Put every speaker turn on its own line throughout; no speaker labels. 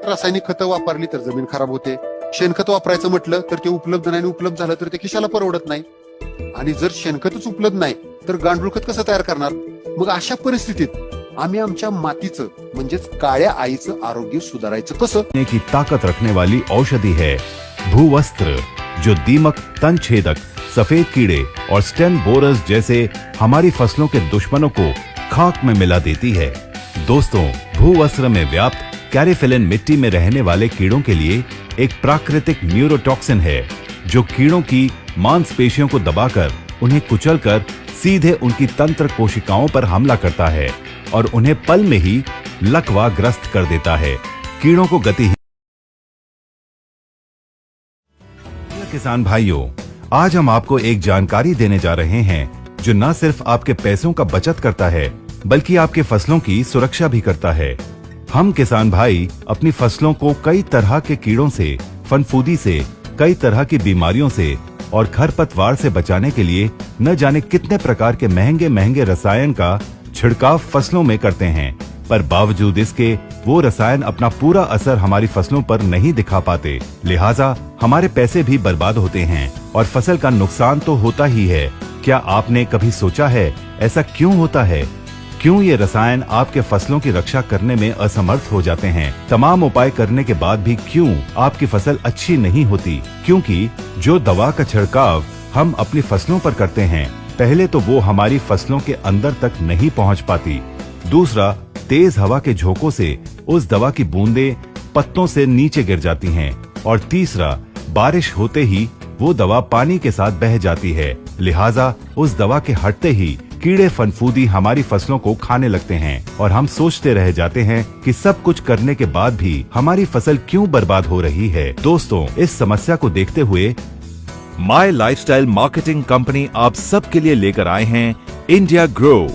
रासायनिक खतं वापरली तर जमीन खराब होते, शेणखत वापरायचं म्हटलं तर ते उपलब्ध नाही, उपलब्ध झालं तर ते खिशाला परवडत नाही, आणि जर शेणखतच उपलब्ध नाही तर गांडूळ खत कसं तयार करणार? मग अशा परिस्थितीत आम्ही आमच्या मातीचं म्हणजेच काळ्या आईचं आरोग्य सुधारायचं कसं?
की ताकत रखने वाली औषधि है भूवस्त्र, जो दीमक, तनछेदक, सफेद कीड़े और स्टेम बोरर्स जैसे हमारी फसलों के दुश्मनों को खाक में मिला देती है। दोस्तों, भूवस्त्र में व्याप्त कैरिफिलिन मिट्टी में रहने वाले कीड़ों के लिए एक प्राकृतिक न्यूरोटॉक्सिन है, जो कीड़ों की मांसपेशियों को दबाकर उन्हें कुचलकर सीधे उनकी तंत्र कोशिकाओं पर हमला करता है और उन्हें पल में ही लकवा ग्रस्त कर देता है। कीड़ों को गति। किसान भाइयों, आज हम आपको एक जानकारी देने जा रहे हैं जो न सिर्फ आपके पैसों का बचत करता है बल्कि आपके फसलों की सुरक्षा भी करता है। हम किसान भाई अपनी फसलों को कई तरह के कीड़ों से, फनफूदी से, कई तरह की बीमारियों से और खरपतवार से बचाने के लिए न जाने कितने प्रकार के महंगे महंगे रसायन का छिड़काव फसलों में करते हैं, पर बावजूद इसके वो रसायन अपना पूरा असर हमारी फसलों पर नहीं दिखा पाते। लिहाजा हमारे पैसे भी बर्बाद होते हैं और फसल का नुकसान तो होता ही है। क्या आपने कभी सोचा है ऐसा क्यों होता है? क्यों ये रसायन आपके फसलों की रक्षा करने में असमर्थ हो जाते हैं? तमाम उपाय करने के बाद भी क्यों आपकी फसल अच्छी नहीं होती? क्योंकि जो दवा का छिड़काव हम अपनी फसलों पर करते हैं, पहले तो वो हमारी फसलों के अंदर तक नहीं पहुंच पाती। दूसरा, तेज हवा के झोंकों से उस दवा की बूंदें पत्तों से नीचे गिर जाती हैं। और तीसरा, बारिश होते ही वो दवा पानी के साथ बह जाती है। लिहाजा उस दवा के हटते ही कीड़े फनफूदी हमारी फसलों को खाने लगते हैं और हम सोचते रह जाते हैं कि सब कुछ करने के बाद भी हमारी फसल क्यों बर्बाद हो रही है। दोस्तों, इस समस्या को देखते हुए माई लाइफस्टाइल मार्केटिंग कंपनी आप सबके लिए लेकर आए हैं इंडिया ग्रो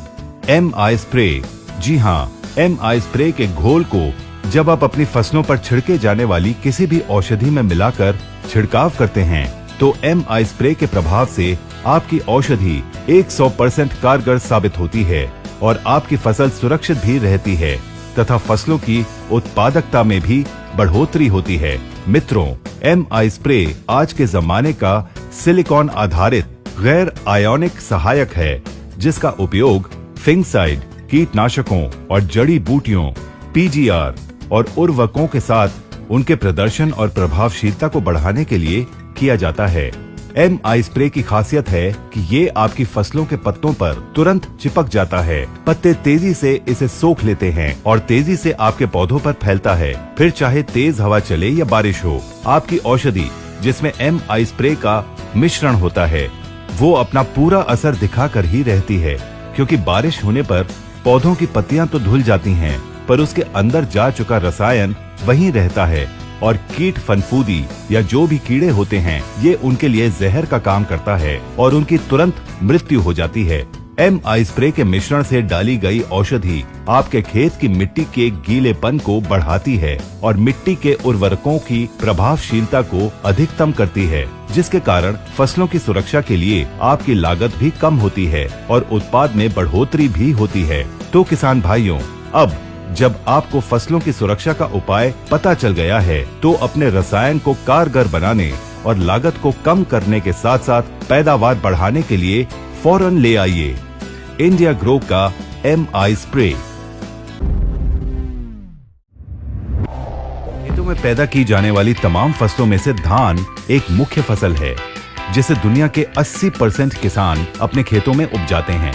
MI स्प्रे। जी हाँ, MI स्प्रे के घोल को जब आप अपनी फसलों पर छिड़के जाने वाली किसी भी औषधि में मिलाकर छिड़काव करते हैं तो MI स्प्रे के प्रभाव से आपकी औषधि 100% कारगर साबित होती है और आपकी फसल सुरक्षित भी रहती है तथा फसलों की उत्पादकता में भी बढ़ोतरी होती है। मित्रों, MI स्प्रे आज के जमाने का सिलिकॉन आधारित गैर आयोनिक सहायक है, जिसका उपयोग फिंगसाइड, कीटनाशकों और जड़ी बूटियों, PGR और उर्वरकों के साथ उनके प्रदर्शन और प्रभावशीलता को बढ़ाने के लिए किया जाता है। MI स्प्रे की खासियत है कि ये आपकी फसलों के पत्तों पर तुरंत चिपक जाता है। पत्ते तेजी से इसे सोख लेते हैं और तेजी से आपके पौधों पर फैलता है। फिर चाहे तेज हवा चले या बारिश हो, आपकी औषधि जिसमें MI स्प्रे का मिश्रण होता है वो अपना पूरा असर दिखा कर ही रहती है, क्योंकि बारिश होने पर पौधों की पत्तियां तो धुल जाती हैं, पर उसके अंदर जा चुका रसायन वहीं रहता है और कीट फनफूदी या जो भी कीड़े होते हैं ये उनके लिए जहर का काम करता है और उनकी तुरंत मृत्यु हो जाती है। MI स्प्रे के मिश्रण से डाली गई औषधि आपके खेत की मिट्टी के गीलेपन को बढ़ाती है और मिट्टी के उर्वरकों की प्रभावशीलता को अधिकतम करती है, जिसके कारण फसलों की सुरक्षा के लिए आपकी लागत भी कम होती है और उत्पाद में बढ़ोतरी भी होती है। तो किसान भाइयों, अब जब आपको फसलों की सुरक्षा का उपाय पता चल गया है तो अपने रसायन को कारगर बनाने और लागत को कम करने के साथ साथ पैदावार बढ़ाने के लिए फौरन ले आइए इंडिया ग्रो का MI स्प्रे। खेतों में पैदा की जाने वाली तमाम फसलों में से धान एक मुख्य फसल है, जिसे दुनिया के 80% किसान अपने खेतों में उपजाते हैं।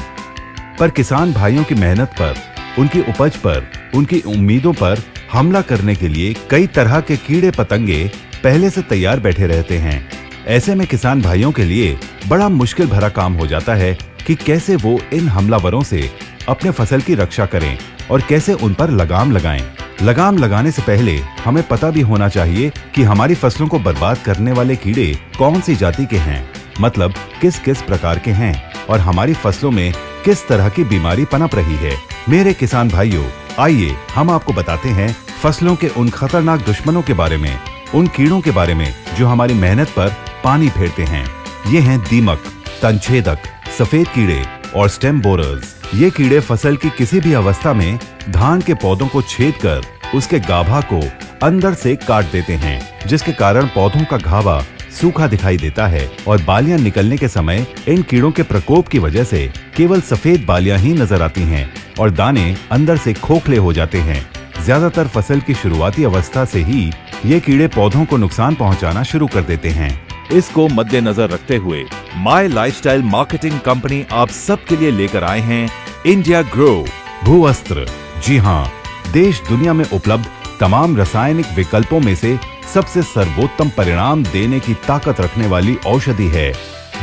पर किसान भाइयों की मेहनत पर, उनकी उपज पर, उनकी उम्मीदों पर हमला करने के लिए कई तरह के कीड़े पतंगे पहले से तैयार बैठे रहते हैं। ऐसे में किसान भाइयों के लिए बड़ा मुश्किल भरा काम हो जाता है कि कैसे वो इन हमलावरों से अपने फसल की रक्षा करें और कैसे उन पर लगाम लगाएं। लगाम लगाने से पहले हमें पता भी होना चाहिए कि हमारी फसलों को बर्बाद करने वाले कीड़े कौन सी जाति के हैं, मतलब किस किस प्रकार के हैं और हमारी फसलों में किस तरह की बीमारी पनप रही है। मेरे किसान भाइयों, आइए हम आपको बताते हैं फसलों के उन खतरनाक दुश्मनों के बारे में, उन कीड़ों के बारे में जो हमारी मेहनत पर पानी फेरते हैं। ये हैं दीमक, तनछेदक, सफेद कीड़े और स्टेम बोरर्स। ये कीड़े फसल की किसी भी अवस्था में धान के पौधों को छेद कर उसके गाभा को अंदर से काट देते हैं, जिसके कारण पौधों का गाभा सूखा दिखाई देता है और बालियां निकलने के समय इन कीड़ों के प्रकोप की वजह से केवल सफेद बालियां ही नजर आती हैं और दाने अंदर से खोखले हो जाते हैं। ज्यादातर फसल की शुरुआती अवस्था से ही ये कीड़े पौधों को नुकसान पहुंचाना शुरू कर देते हैं।
इसको मद्देनजर रखते हुए माई लाइफस्टाइल मार्केटिंग कंपनी आप सबके लिए लेकर आए हैं इंडिया ग्रो
भूअस्त्र। जी हाँ, देश दुनिया में उपलब्ध तमाम रासायनिक विकल्पों में से सबसे सर्वोत्तम परिणाम देने की ताकत रखने वाली औषधि है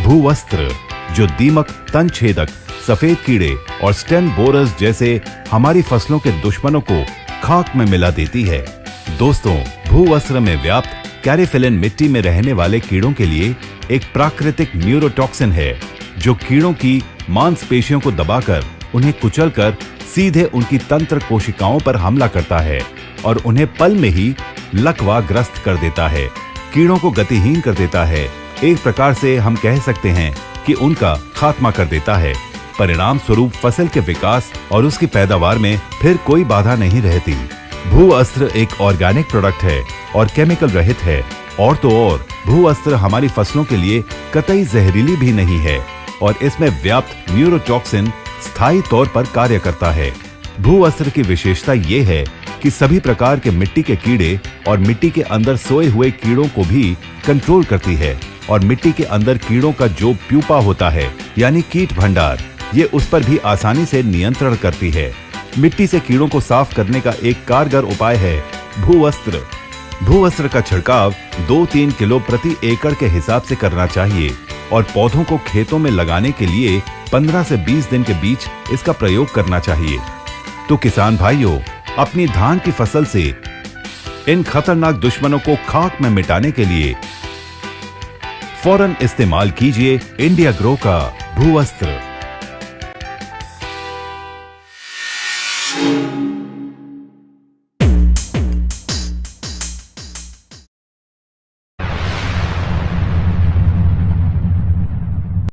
भूअस्त्र, जो दीमक, तन छेदक, सफेद कीड़े और स्टेम बोरर्स जैसे हमारी फसलों के दुश्मनों को खाक में मिला देती है। दोस्तों, भूअस्त्र में व्याप्त कैरिफिलिन मिट्टी में रहने वाले कीड़ों के लिए एक प्राकृतिक न्यूरोटॉक्सिन है, जो कीड़ों की मांसपेशियों को दबाकर उन्हें कुचलकर सीधे उनकी तंत्र कोशिकाओं पर हमला करता है और उन्हें पल में ही लकवाग्रस्त कर देता है, कीड़ों को गतिहीन कर देता है। एक प्रकार से हम कह सकते हैं कि उनका खात्मा कर देता है। परिणाम स्वरूप फसल के विकास और उसकी पैदावार में फिर कोई बाधा नहीं रहती। भूअस्त्र एक ऑर्गेनिक प्रोडक्ट है और केमिकल रहित है, और तो और भूअस्त्र हमारी फसलों के लिए कतई जहरीली भी नहीं है और इसमें व्याप्त न्यूरोटॉक्सिन स्थायी तौर पर कार्य करता है। भूअस्त्र की विशेषता ये है कि सभी प्रकार के मिट्टी के कीड़े और मिट्टी के अंदर सोए हुए कीड़ों को भी कंट्रोल करती है और मिट्टी के अंदर कीड़ों का जो प्यूपा होता है यानी कीट भंडार, ये उस पर भी आसानी से नियंत्रण करती है। मिट्टी से कीड़ों को साफ करने का एक कारगर उपाय है भूअस्त्र। भूअस्त्र का छिड़काव 2-3 किलो प्रति एकड़ के हिसाब से करना चाहिए और पौधों को खेतों में लगाने के लिए 15 से 20 दिन के बीच इसका प्रयोग करना चाहिए। तो किसान भाइयों, अपनी धान की फसल से इन खतरनाक दुश्मनों को खाक में मिटाने के लिए फौरन इस्तेमाल कीजिए इंडिया ग्रो का भूअस्त्र।